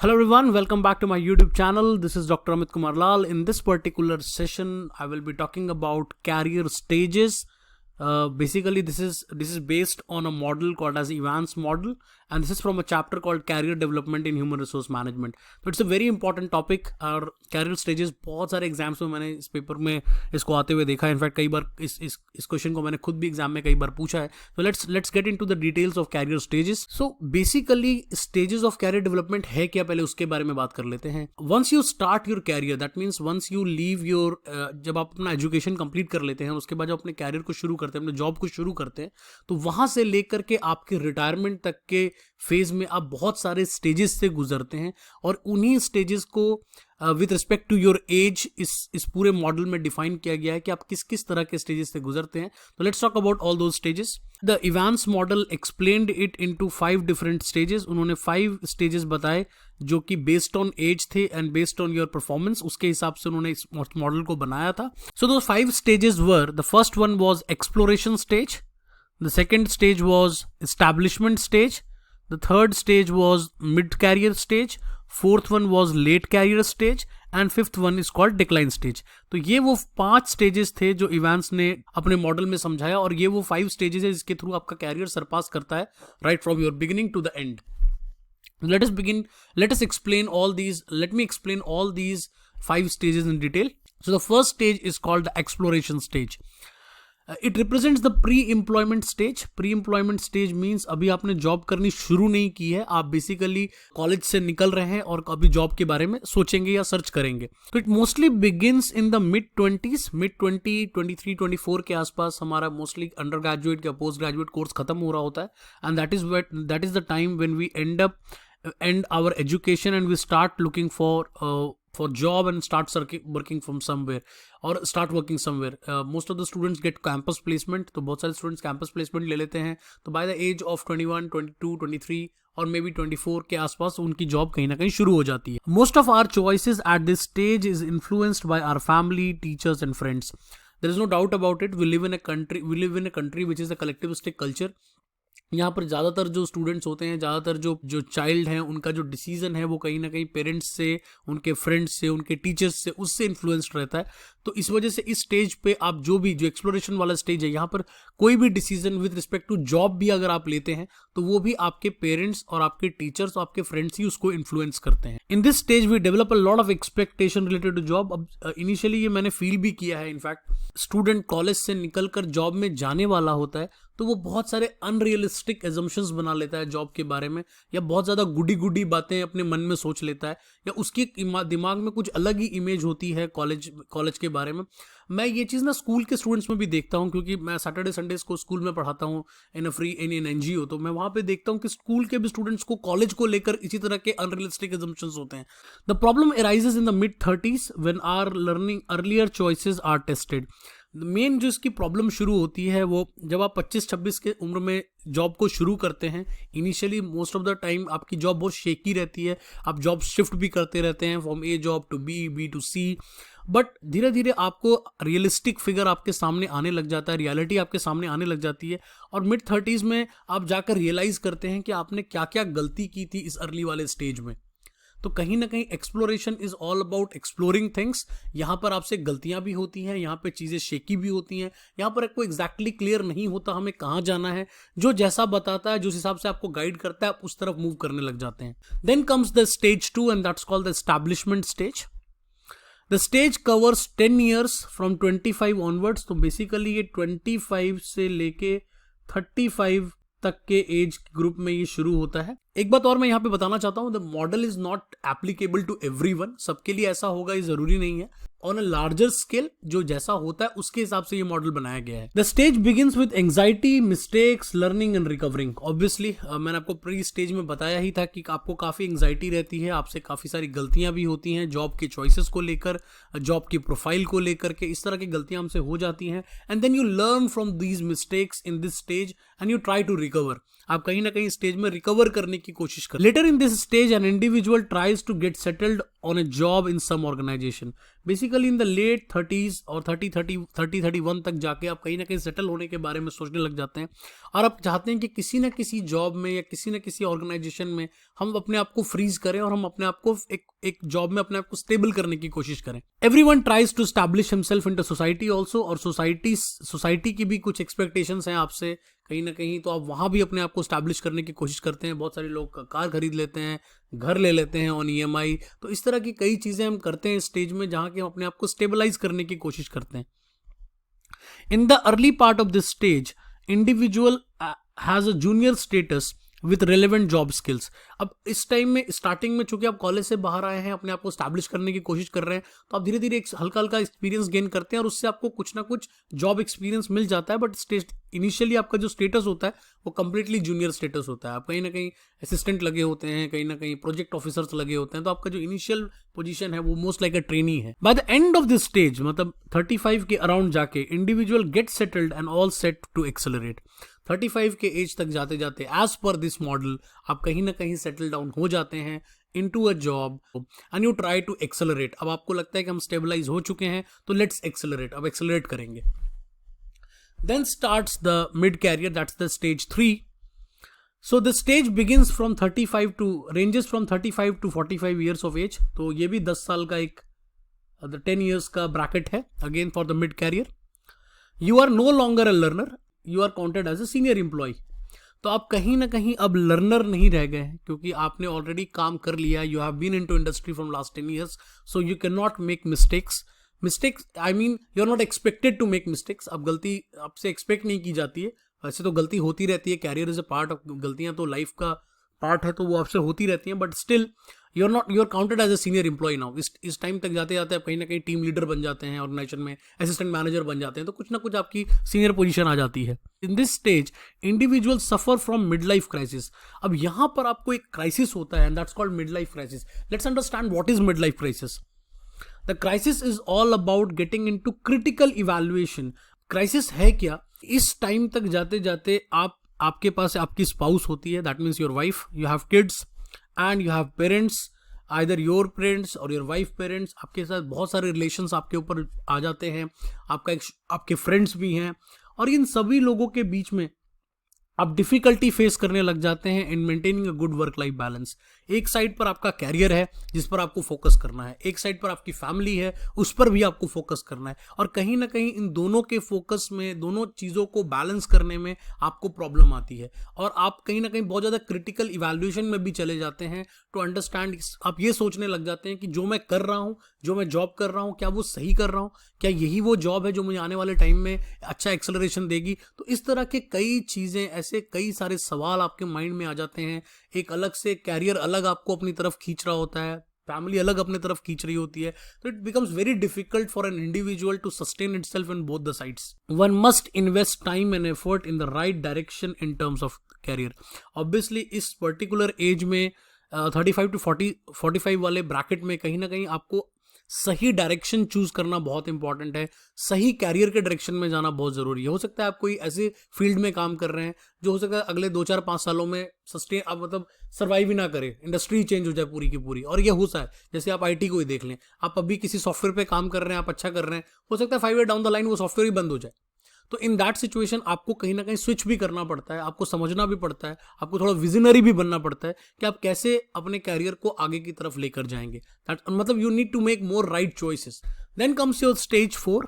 Hello everyone, welcome back to my YouTube channel. This is Dr. Amit Kumar Lal. In this particular session, I will be talking about career stages. Basically, this is based on a model called as Evans model, and this is from a chapter called Career Development in Human Resource Management. So it's a very important topic. और career stages बहुत सारे exams में मैंने इस paper में इसको आते हुए देखा है. इनफैक्ट कई बार इस क्वेश्चन को मैंने खुद भी एग्जाम में कई बार पूछा है. तो let's get into the details of career stages. So basically stages of career development है क्या, पहले उसके बारे में बात कर लेते हैं. Once you start your career, that means once you leave your, जब आप अपना एजुकेशन कंप्लीट कर लेते हैं, उसके बाद जब अपने कैरियर को शुरू करते हैं, अपने जॉब को शुरू करते हैं, तो वहां से लेकर के आपके रिटायरमेंट तक के फेज में आप बहुत सारे स्टेजेस से गुजरते हैं. और उन्हीं स्टेजेस को with respect to your age इस पूरे मॉडल में डिफाइन किया गया है कि आप किस किस तरह के स्टेजेस से गुजरते हैं. तो let's talk about all those stages. The Evans model explained it into 5 different stages. उन्होंने 5 स्टेजेस बताए जो कि बेस्ड ऑन एज थे and based on your performance, उसके हिसाब से उन्होंने इस मॉडल को बनाया था. सो दो 5 stages were, the first one was exploration stage, the second stage was establishment stage, the third stage was mid-career stage, fourth one was late career stage and fifth one is called decline stage. तो ये वो 5 stages थे जो Evans ने अपने model में समझाया, और ये वो 5 स्टेजेस है जिसके थ्रू आपका कैरियर सरपास करता है right from your beginning to the end. Let me explain all these 5 stages in detail. So the first stage is called the exploration stage. It represents the pre-employment stage. Pre-employment stage means अभी आपने job करनी शुरू नहीं की है, आप basically college से निकल रहे हैं और अभी जॉब के बारे में सोचेंगे या सर्च करेंगे. तो it mostly begins in the mid-20s, mid-20, 23, 24 के आसपास हमारा मोस्टली अंडर ग्रेजुएट या पोस्ट ग्रेजुएट कोर्स खत्म हो रहा होता है. And that is the time when we end our education and we start looking for job and start working from somewhere or start working somewhere. Most of the students get campus placement. तो बहुत सारे students campus placement ले लेते हैं. तो by the age of 21, 22, 23 और may be 24 के आसपास उनकी जॉब कहीं ना कहीं शुरू हो जाती है. Most of our choices at this stage is influenced by our family, teachers and friends. There is no doubt about it. We live in a country which is a collectivistic culture. यहाँ पर ज़्यादातर जो students होते हैं, ज़्यादातर जो child हैं, उनका जो डिसीजन है वो कहीं ना कहीं पेरेंट्स से, उनके फ्रेंड्स से, उनके टीचर्स से, उससे इन्फ्लुएंस्ड रहता है. तो इस वजह से इस स्टेज पे आप जो एक्सप्लोरेशन वाला स्टेज है, यहाँ पर कोई भी decision with respect to job भी अगर आप लेते हैं तो वो भी आपके पेरेंट्स और आपके टीचर्स और आपके फ्रेंड्स ही उसको इन्फ्लुएंस करते हैं. In this stage we develop a lot of expectation related to job. अब इनिशियली ये मैंने फील भी किया है. इनफैक्ट स्टूडेंट कॉलेज से निकलकर जॉब में जाने वाला होता है तो वो बहुत सारे अनरियलिस्टिक एजम्पशंस बना लेता है जॉब के बारे में, या बहुत ज़्यादा गुडी बातें अपने मन में सोच लेता है, या उसके दिमाग में कुछ अलग ही इमेज होती है कॉलेज के बारे में. मैं ये चीज़ ना स्कूल के स्टूडेंट्स में भी देखता हूँ, क्योंकि मैं सैटरडे संडेज को स्कूल में पढ़ाता हूँ इन NGO. तो मैं वहाँ पे देखता हूँ कि स्कूल के भी स्टूडेंट्स को कॉलेज को लेकर इसी तरह के अनरियलिस्टिक एजम्पशंस होते हैं. The problem arises in the mid-30s when our learning earlier choices are tested. Main जो इसकी प्रॉब्लम शुरू होती है वो जब आप 25-26 के उम्र में जॉब को शुरू करते हैं. Initially most of the time आपकी जॉब बहुत शेकी रहती है, आप जॉब शिफ्ट भी करते रहते हैं from A job to B to C. But धीरे धीरे आपको रियलिस्टिक फिगर आपके सामने आने लग जाता है, रियलिटी आपके सामने आने लग जाती है, और mid-30s में आप जाकर रियलाइज करते हैं कि आपने क्या क्या गलती की थी इस अर्ली वाले स्टेज में. तो कहीं ना कहीं exploration is all about exploring things. यहाँ पर आपसे गलतियां भी होती हैं, यहाँ पे चीज़ें शेकी भी होती हैं, यहाँ पर आपको एग्जैक्टली क्लियर नहीं होता हमें कहाँ जाना है. जो जैसा बताता है, जिस हिसाब से आपको गाइड करता है, आप उस तरफ मूव करने लग जाते हैं. Then comes the stage 2 and that's called the establishment stage. The stage covers 10 years from 25 onwards. तो बेसिकली ये 25 से लेके 35 तक के एज ग्रुप में ये शुरू होता है. एक बात और मैं यहाँ पे बताना चाहता हूँ, the model is not applicable to everyone. सबके लिए ऐसा होगा ये जरूरी नहीं है. ऑन अ लार्जर स्केल जो जैसा होता है उसके हिसाब से ये मॉडल बनाया गया है. The stage begins with anxiety, mistakes, learning and recovering. Obviously मैंने आपको प्री स्टेज में बताया ही था कि आपको काफी एंजाइटी रहती है, आपसे काफी सारी गलतियां भी होती हैं जॉब के चॉइसेस को लेकर, जॉब की प्रोफाइल को लेकर के. इस तरह की गलतियां हमसे हो जाती हैं. And then you learn from these mistakes in this stage and you try to recover. आप कहीं ना कहीं स्टेज में रिकवर करने की कोशिश करें. Later in this stage an individual tries to get settled on a job in some organization. Basically in the late 30s और 31 तक जाके आप कहीं ना कहीं सेटल होने के बारे में सोचने लग जाते हैं और आप चाहते हैं कि किसी ना किसी जॉब में या किसी ना किसी ऑर्गेनाइजेशन में हम अपने आप को फ्रीज करें और हम अपने आप को एक जॉब में अपने आप को स्टेबल करने की कोशिश करें. Everyone tries to establish himself into society also, और सोसाइटी की भी कुछ एक्सपेक्टेशंस हैं आपसे कहीं ना कहीं, तो आप वहां भी अपने आप को स्टैब्लिश करने की कोशिश करते हैं. बहुत सारे लोग कार खरीद लेते हैं, घर ले लेते हैं ऑन EMI. तो इस तरह की कई चीजें हम करते हैं इस स्टेज में जहां कि हम अपने आप को स्टेबलाइज करने की कोशिश करते हैं. In the early part of this stage individual has a junior status with relevant job skills. अब इस टाइम में स्टार्टिंग में चूंकि आप कॉलेज से बाहर आए हैं, अपने आप को स्टैब्लिश करने की कोशिश कर रहे हैं, तो आप धीरे धीरे एक हल्का हल्का एक्सपीरियंस गेन करते हैं और उससे आपको कुछ ना कुछ जॉब एक्सपीरियंस मिल जाता है. बट इनिशियली आपका जो स्टेटस होता है वो कंप्लीटली जूनियर स्टेटस होता है. आप कहीं ना कहीं असिस्टेंट लगे होते हैं, कहीं ना कहीं प्रोजेक्ट ऑफिसर्स लगे होते हैं, तो आपका जो इनिशियल पोजीशन है वो मोस्ट लाइक अ ट्रेनी है. By the end of this stage, मतलब 35 के अराउंड जाके individual get settled and all set to accelerate. 35 के एज तक जाते जाते एज पर दिस मॉडल आप कहीं ना कहीं सेटल डाउन हो जाते हैं into a job and you try to accelerate. अब आपको लगता है कि हम स्टेबलाइज हो चुके हैं तो लेट्स एक्सेलरेट, अब एक्सेलरेट करेंगे. Then starts the mid career, that's the stage 3. So the stage begins from 35 to ranges from 35 to 45 years of age. तो ये भी 10 साल का एक 10 ईयर्स का ब्रैकेट है again for the mid career. You are no longer a learner, you are counted as a senior employee. तो आप कहीं ना कहीं अब लर्नर नहीं रह गए हैं क्योंकि आपने ऑलरेडी काम कर लिया. You have been into industry from last 10 years, so you can not make mistakes. I mean you are not expected to make mistakes. अब गलती आपसे एक्सपेक्ट नहीं की जाती है. वैसे तो गलती होती रहती है, career is a part of, गलतियां तो लाइफ का पार्ट है तो वो आपसे होती रहती हैं, but still you are counted as a senior employee now. इस टाइम तक जाते जाते आप कहीं ना कहीं टीम लीडर बन जाते हैं ऑर्गेनाइजेशन में, असिस्टेंट मैनेजर बन जाते हैं, तो कुछ ना कुछ आपकी सीनियर पोजीशन आ जाती है. इन this stage individual suffer from mid life crisis. अब यहां पर आपको एक क्राइसिस होता है and that's called mid life crisis. Let's understand what is mid life crisis. The crisis is all about getting into critical evaluation. Crisis है क्या? इस टाइम तक जाते जाते आपके पास आपकी स्पाउस होती है, that means your wife, you have kids and you have parents, either your parents और योर वाइफ पेरेंट्स. आपके साथ बहुत सारे रिलेशंस आपके ऊपर आ जाते हैं, आपके फ्रेंड्स भी हैं, और इन सभी लोगों के बीच में आप डिफिकल्टी फेस करने लग जाते हैं in maintaining a good work life balance. एक साइड पर आपका कैरियर है जिस पर आपको फोकस करना है, एक साइड पर आपकी फैमिली है उस पर भी आपको फोकस करना है, और कहीं ना कहीं इन दोनों के फोकस में, दोनों चीज़ों को बैलेंस करने में आपको प्रॉब्लम आती है और आप कहीं ना कहीं बहुत ज़्यादा क्रिटिकल इवैल्यूएशन में भी चले जाते हैं टू अंडरस्टैंड. आप ये सोचने लग जाते हैं कि जो मैं कर रहा हूँ, जो मैं जॉब कर रहा हूँ, क्या वो सही कर रहा हूँ, क्या यही वो जॉब है जो मुझे आने वाले टाइम में अच्छा एक्सेलरेशन देगी. तो इस तरह के कई चीज़ें, ऐसे कई सारे सवाल आपके माइंड में आ जाते हैं. एक अलग से कैरियर अलग आपको अपनी तरफ खींच रहा होता है, फैमिली अलग अपनी तरफ खींच रही होती है, तो it becomes very difficult for an individual to sustain itself in both the sides. One must invest time and effort in the right direction in terms of career. Obviously इस पर्टिकुलर एज में 35 to 45 वाले bracket में कहीं ना कहीं आपको सही direction choose करना बहुत इंपॉर्टेंट है. सही कैरियर के डायरेक्शन में जाना बहुत जरूरी है. हो सकता है आप कोई ऐसे फील्ड में काम कर रहे हैं जो हो सकता है अगले 2-4-5 सालों में सस्टेन, आप मतलब सर्वाइव ही ना करे, इंडस्ट्री चेंज हो जाए पूरी की पूरी. और ये हो सकता है, जैसे आप IT को ही देख लें, आप अभी किसी सॉफ्टवेयर पे काम कर रहे हैं, आप अच्छा कर रहे हैं, हो सकता है 5 ईयर डाउन द लाइन वो सॉफ्टवेयर ही बंद हो जाए. तो इन दैट सिचुएशन आपको कहीं ना कहीं स्विच भी करना पड़ता है, आपको समझना भी पड़ता है, आपको थोड़ा विजनरी भी बनना पड़ता है कि आप कैसे अपने कैरियर को आगे की तरफ लेकर जाएंगे. मतलब you need to make more right choices. Then comes your stage 4,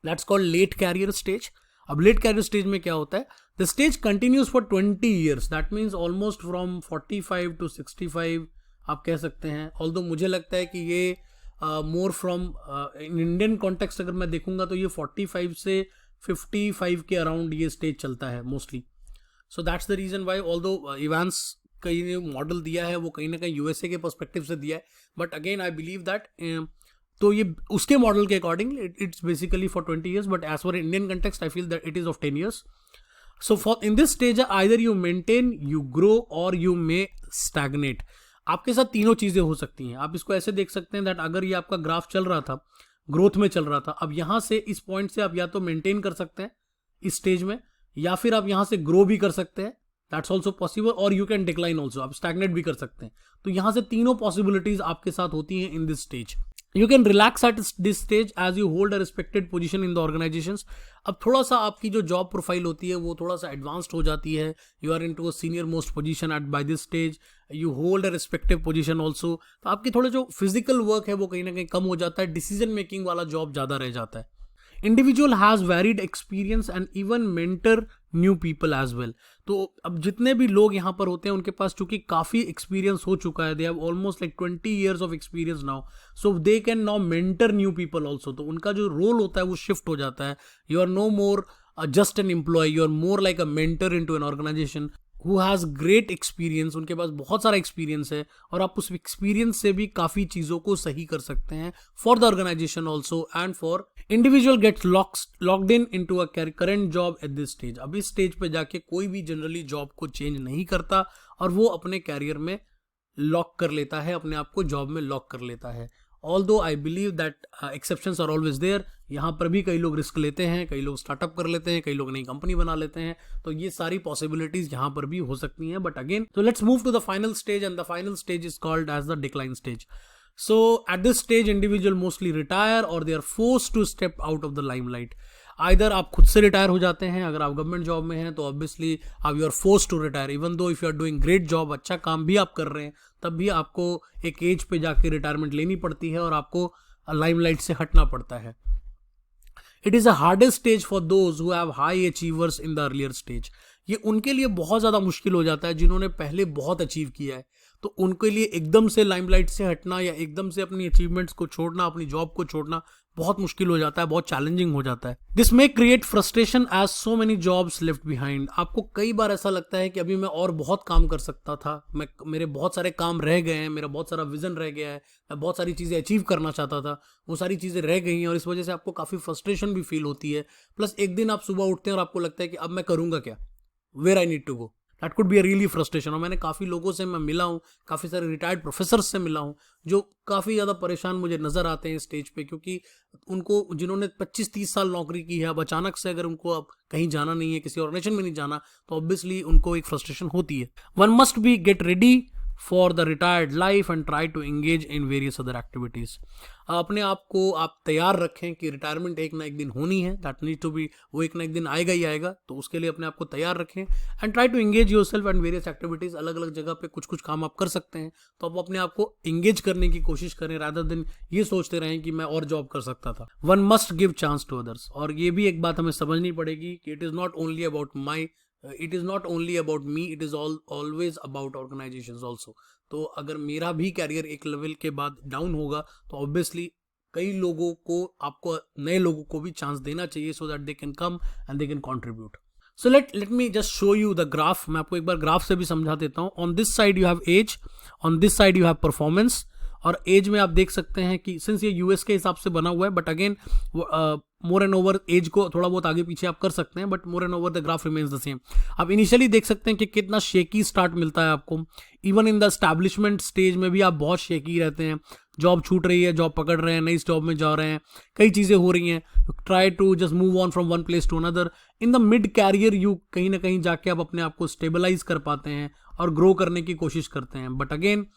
that's called late career stage. अब लेट कैरियर स्टेज में क्या होता है? The stage continues for 20 years, that means almost from 45 to 65 आप कह सकते हैं. ऑल्दो मुझे लगता है कि ये more from in Indian context अगर मैं देखूंगा तो ये 45 से 55 के अराउंड ये स्टेज चलता है mostly. So that's the reason why, although Evans का ये मॉडल दिया है वो कहीं ना कहीं USA के पर्सपेक्टिव से दिया है, but again I believe that तो ये उसके मॉडल के according it's basically for 20 years, but as for Indian context I feel that it is of 10 years. So for in this stage either you maintain, you grow और you may stagnate. आपके साथ तीनों चीजें हो सकती हैं. आप इसको ऐसे देख सकते हैं दैट अगर ये आपका ग्राफ चल रहा था, ग्रोथ में चल रहा था, अब यहां से इस पॉइंट से आप या तो मेंटेन कर सकते हैं इस स्टेज में, या फिर आप यहां से ग्रो भी कर सकते हैं दैट्स ऑल्सो पॉसिबल, और यू कैन डिक्लाइन ऑल्सो, आप स्टैग्नेट भी कर सकते हैं। तो यहाँ से तीनों पॉसिबिलिटीज आपके साथ होती हैं in this stage. You can relax at this stage as you hold a respected position in the organizations. अब थोड़ा सा आपकी जो जॉब प्रोफाइल होती है वो थोड़ा सा एडवांस्ड हो जाती है, you are into a senior most position at by this stage, you hold a respective position also. तो आपकी थोड़ा जो फिजिकल वर्क है वो कहीं ना कहीं कम हो जाता है, डिसीजन मेकिंग वाला जॉब ज्यादा रह जाता है। Individual has varied experience and even mentor new people as well. तो अब जितने भी लोग यहाँ पर होते हैं उनके पास चूंकि काफी एक्सपीरियंस हो चुका है, they have almost like 20 years of experience now, so they can now mentor new people also. तो उनका जो रोल होता है वो शिफ्ट हो जाता है, you are no more just an employee, you are more like a mentor into an organization who has great experience. उनके पास बहुत सारा एक्सपीरियंस है और आप उस एक्सपीरियंस से भी काफी चीजों को सही कर सकते हैं for the organization also and for individual gets locked into a current job at this stage. अब इस स्टेज पे जाके कोई भी जनरली जॉब को चेंज नहीं करता और वो अपने कैरियर में लॉक कर लेता है, अपने आप को जॉब में लॉक कर लेता है। Although I believe that exceptions are always there. यहाँ पर भी कई लोग रिस्क लेते हैं, कई लोग स्टार्टअप कर लेते हैं, कई लोग नई कंपनी बना लेते हैं, तो ये सारी पॉसिबिलिटीज यहाँ पर भी हो सकती हैं। बट अगेन तो let's move to the final stage and the final stage is called as the decline stage. So at this stage individual mostly retire or they are forced to step out of the limelight. Either आप खुद से retire हो जाते हैं, अगर आप government job में हैं तो ऑब्वियसली आप you are forced to retire, even though if you are doing great job, अच्छा काम भी आप कर रहे हैं, तब भी आपको एक एज पे जाके रिटायरमेंट लेनी पड़ती है और आपको लाइमलाइट से हटना पड़ता है। It is a hardest stage for those who have high achievers in the earlier stage. ये उनके लिए बहुत ज्यादा मुश्किल हो जाता है जिन्होंने पहले बहुत अचीव किया है, तो उनके लिए एकदम से लाइमलाइट से हटना या एकदम से अपनी अचीवमेंट्स को छोड़ना, अपनी जॉब को छोड़ना बहुत मुश्किल हो जाता है, बहुत चैलेंजिंग हो जाता है। This may create frustration as so many jobs left behind. आपको कई बार ऐसा लगता है कि अभी मैं और बहुत काम कर सकता था, मेरे बहुत सारे काम रह गए हैं, मेरा बहुत सारा विजन रह गया है, मैं बहुत सारी चीजें अचीव करना चाहता था, वो सारी चीजें रह गई हैं और इस वजह से आपको काफी फ्रस्ट्रेशन भी फील होती है। प्लस एक दिन आप सुबह उठते हैं और आपको लगता है कि अब मैं करूंगा क्या, where I need to go. That could be a really frustration. और मैंने काफ़ी लोगों से मैं मिला हूँ, काफ़ी सारे रिटायर्ड प्रोफेसर से मिला हूँ जो काफ़ी ज़्यादा परेशान मुझे नज़र आते हैं स्टेज पे, क्योंकि उनको जिन्होंने 25-30 साल नौकरी की है, अब अचानक से अगर उनको अब कहीं जाना नहीं है, किसी ऑर्गेनाइजेशन में नहीं जाना, तो ऑब्वियसली उनको एक फ्रस्ट्रेशन होती है। One must be get ready for the retired life and try to engage in various other activities. अपने आप को आप तैयार रखें कि रिटायरमेंट एक ना एक दिन होनी है, दैट नीड टू बी, वो एक ना एक दिन आएगा ही आएगा, तो उसके लिए अपने आप को तैयार रखें and try to engage yourself and various activities. अलग अलग जगह पे कुछ कुछ काम आप कर सकते हैं, तो आप अपने आप को एंगेज करने की कोशिश करें रादर देन ये सोचते रहें कि मैं और जॉब कर सकता था। One must give chance to others. और ये भी एक बात हमें समझनी पड़ेगी कि it is not only about it is not only about me, it is always about organizations also. तो अगर मेरा भी कैरियर एक लेवल के बाद डाउन होगा तो ऑब्वियसली कई लोगों को, आपको नए लोगों को भी चांस देना चाहिए so that they can come and they can contribute. So let me just show you the graph. मैं आपको एक बार ग्राफ से भी समझा देता हूँ। On this side you have age, on this side you have performance. और age में आप देख सकते हैं कि सिंस ये यूएस के हिसाब से बना हुआ है, but again more and over age को थोड़ा बहुत आगे पीछे आप कर सकते हैं, but more and over the graph remains the same. आप इनिशियली देख सकते हैं कि कितना शेकी स्टार्ट मिलता है आपको। Even in the establishment stage में भी आप बहुत शेकी रहते हैं, जॉब छूट रही है, जॉब पकड़ रहे हैं, नई जॉब में जा रहे हैं, कई चीजें हो रही हैं, try to just move on from one place to another. In the mid career you कहीं ना कहीं जाके आप अपने आप को स्टेबलाइज कर पाते हैं और ग्रो करने की कोशिश करते हैं। But again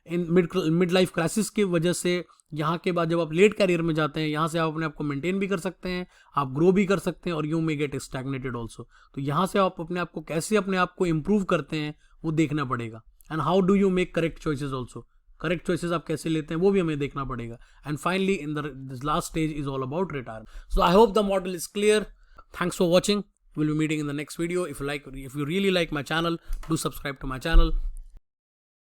in mid life crisis की वजह से यहाँ के बाद जब आप लेट कैरियर में जाते हैं, यहाँ से आप अपने आप को मेंटेन भी कर सकते हैं, आप ग्रो भी कर सकते हैं और you may gate stagnated also. तो यहाँ से आप अपने आप को कैसे अपने आप को इम्प्रूव करते हैं वो देखना पड़ेगा। And how do you make correct choices also, correct choices आप कैसे लेते हैं वो भी हमें देखना पड़ेगा। And finally in this last stage is all about retirement. So I hope the model is clear. Thanks for watching. We'll be meeting in the next video. If you really like my channel, do subscribe to my channel.